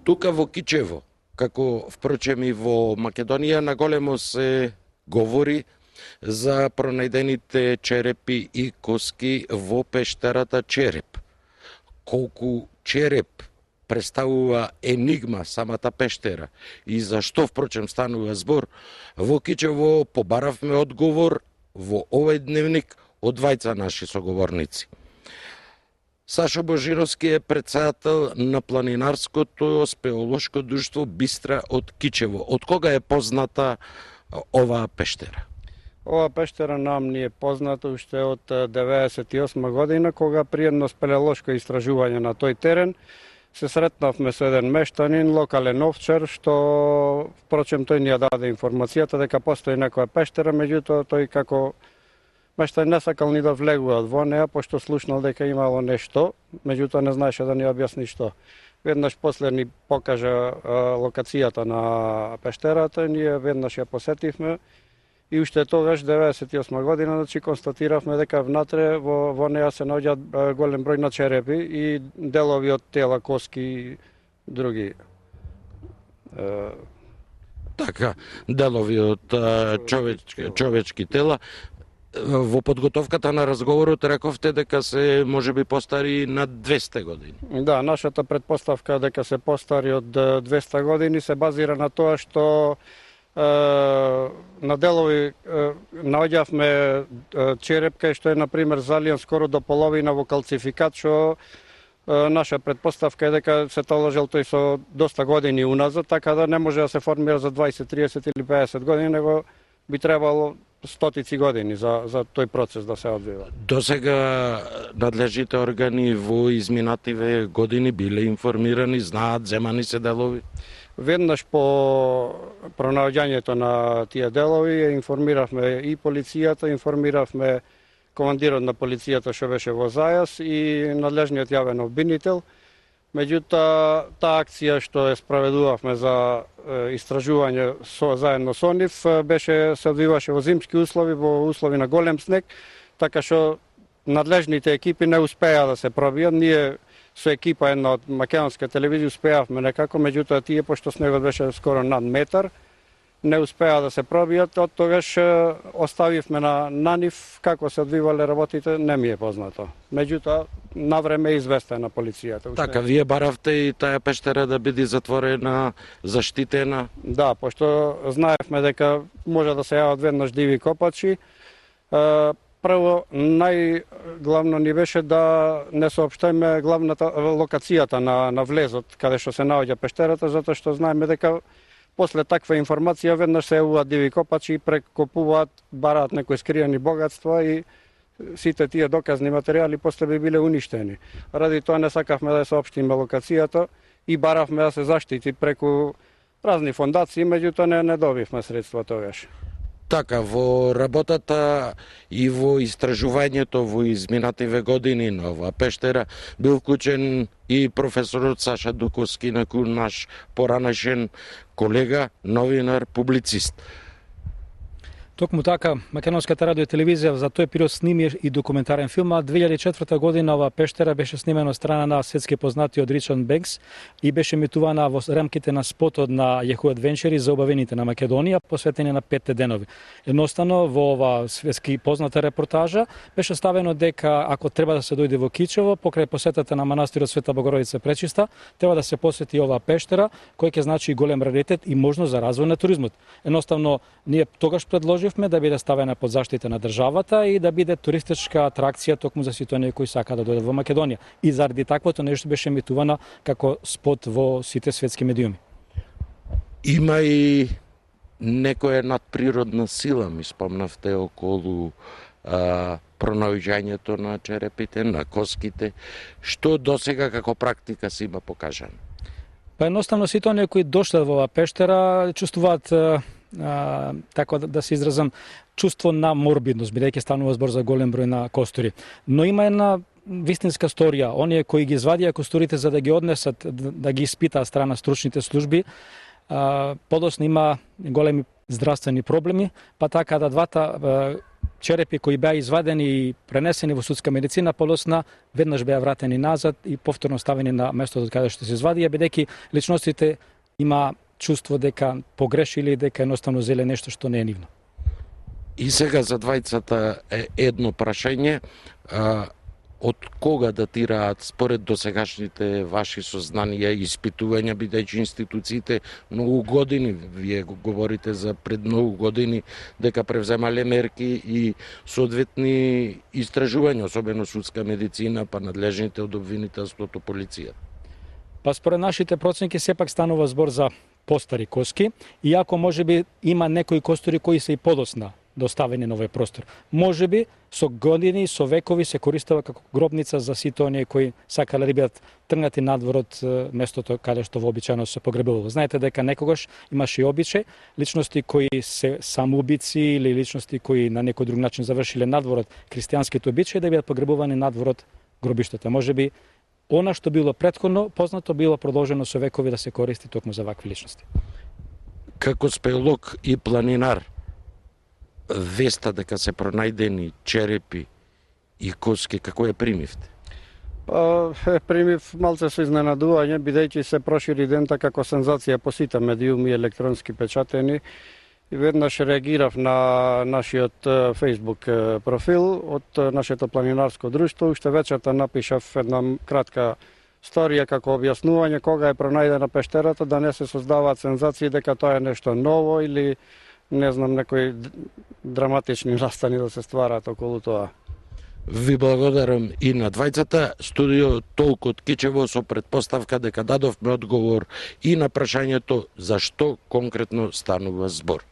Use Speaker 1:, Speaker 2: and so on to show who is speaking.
Speaker 1: Тука во Кичево, како впрочем и во Македонија, наголемо се говори за пронајдените черепи и коски во пештерата Череп. Колку череп представува енигма самата пештера и зашто впрочем станува збор, во Кичево побаравме одговор во овој дневник од двајца наши соговорници. Сашо Божиновски е председател на планинарското спелеолошко друштво Бистра од Кичево. Од кога е позната оваа пештера?
Speaker 2: Ова пештера нам ни е позната уште од 1998 година, кога при едно спелеолошко истражување на тој терен се сретнавме со еден мештанин, локален овчар, што впрочем тој ни ја даде информацијата дека постои некоја пештера, меѓутоа тој како мештанин не сакал ни да влегува во неа, пошто слушнал дека имало нешто, меѓутоа не знаеше да ни објасни што. Веднаш после ни покажа локацијата на пештерата, ние веднаш ја посетивме и уште тогаш, 1998 година, значи констатиравме дека внатре во неа се наоѓаат голем број на черепи и делови од тела, коски и други.
Speaker 1: Така, делови од човечки тела. Во подготовката на разговорот рековте дека се можеби постари над 200 години.
Speaker 2: Да, нашата предпоставка дека се постари од 200 години се базира на тоа што на делови наоѓавме череп кај што е на пример залиен скоро до половина во калцификат, што наша предпоставка е дека се толожил тој со доста години уназад, така да не може да се формира за 20, 30 или 50 години, него би требало стотици години за тој процес да се одвива.
Speaker 1: Досега надлежните органи во изминативе години биле информирани, знаат, земани се делови?
Speaker 2: Веднаш по пронаоѓањето на тие делови ја информиравме и полицијата, информиравме командирот на полицијата што беше во Зајас и надлежниот јавен обвинител. Меѓутоа, таа акција што ја спроведувавме за истражување заедно со нив се одвиваше во зимски услови, во услови на голем снег, така што надлежните екипи не успеа да се пробијат. Ние со екипа една од македонска телевизија успеавме некако, меѓутоа тие, пошто снегот беше скоро над метар, не успеа да се пробијат. Од тогаш оставивме на нив како се одвивале работите, не ми е познато. Меѓутоа, навреме е известен на полицијата.
Speaker 1: Така, вие баравте и таа пештера да биде затворена, заштитена?
Speaker 2: Да, пошто знаевме дека може да се јават веднаш диви копачи. Прво, најглавно ни беше да не соопштиме главната локацијата на влезот, каде што се наоѓа пештерата, затоа што знаеме дека после таква информација веднаш се јавуваат диви копачи и прекопуваат, бараат некои скриени богатства и сите тие доказни материјали после би биле уништени. Ради тоа не сакавме да соопштиме локацијата и баравме да се заштити преку разни фондации, меѓутоа не добивме средства тогаш.
Speaker 1: Така, во работата и во истражувањето во изминативе години на оваа пештера бил вклучен и професорот Саша Дуковски, наш поранешен колега, новинар, публицист.
Speaker 3: Токму така, Македонската радио и телевизија за тој период сними и документарен филм, а 2004 година оваа пештера беше снимена од страна на светски познатиот Ричард Бенкс и беше емитувана во рамките на спотот на Yahoo Adventure за обавените на Македонија, посветени на 5 денови. Едноставно, во оваа светски позната репортажа беше ставено дека ако треба да се дојде во Кичево, покрај посетата на манастирот Света Богородица Пречиста, треба да се посети оваа пештера, кој ќе значи голем раритет и можност за развој на туризмот. Едноставно, ние тогаш предложивме да биде ставена под заштита на државата и да биде туристичка атракција токму за сите оние кои сакаат да дојдат во Македонија. И заради таквото нешто беше емитувана како спот во сите светски медиуми.
Speaker 1: Има и некоја надприродна сила, ми спомнавте, околу пронаоѓањето на черепите, на коските, што досега како практика се има покажано?
Speaker 3: Па едноставно сите оние кои дошле во оваа пештера чувствуваат така да се изразам, чувство на морбидност, бидејќи станува збор за голем број на костури. Но има една вистинска сторија. Оние кои ги извадија костурите за да ги однесат, да ги испитаат страна стручните служби, подоцна има големи здравствени проблеми, па така да двата черепи кои беа извадени и пренесени во судска медицина, полосна веднаш беа вратени назад и повторно ставени на местото каде што се извадија, бидејќи личностите има чувство дека погрешили, дека едноставно зеле нешто што не е нивно.
Speaker 1: И сега за двајцата е едно прашање. Од кога датираат според досегашните ваши сознанија и испитувања, бидејќи институциите многу години, вие говорите за пред многу години, дека превземале мерки и соодветни истражувања, особено судска медицина, па надлежните од обвинителството, полиција?
Speaker 3: Па според нашите проценки сепак станува збор за постари коски, иако можеби има некои костури кои се и подосна доставени на овој простор. Можеби со години, со векови се користела како гробница за сите оние кои сакале да бидат тргнати надвор од местото каде што вообичаено се погребувало. Знаете дека некогаш имаше и обичај личности кои се самоубици или личности кои на некој друг начин завршиле надвор од христијанските обичаи да бидат погребувани надвор од гробиштата. Можеби она што било претходно познато било продолжено со векови да се користи токму за вакви личности.
Speaker 1: Како спелок и планинар, веста дека се пронајдени черепи и коски, како ја примивте?
Speaker 2: Примив малце со изненадување, бидејќи се прошири дента како сензација по сите медиуми електронски печатени. И веднаш реагирав на нашиот Facebook профил од нашето планинарско друштво. Уште вечерта напишав една кратка сторија како објаснување кога е пронајдена пештерата, да не се создаваат сензации дека тоа е нешто ново или не знам, некои драматични настани да се ствараат околу тоа.
Speaker 1: Ви благодарам и на двајцата. Студио Толку од Кичево со предпоставка дека дадовме одговор и на прашањето за што конкретно станува збор.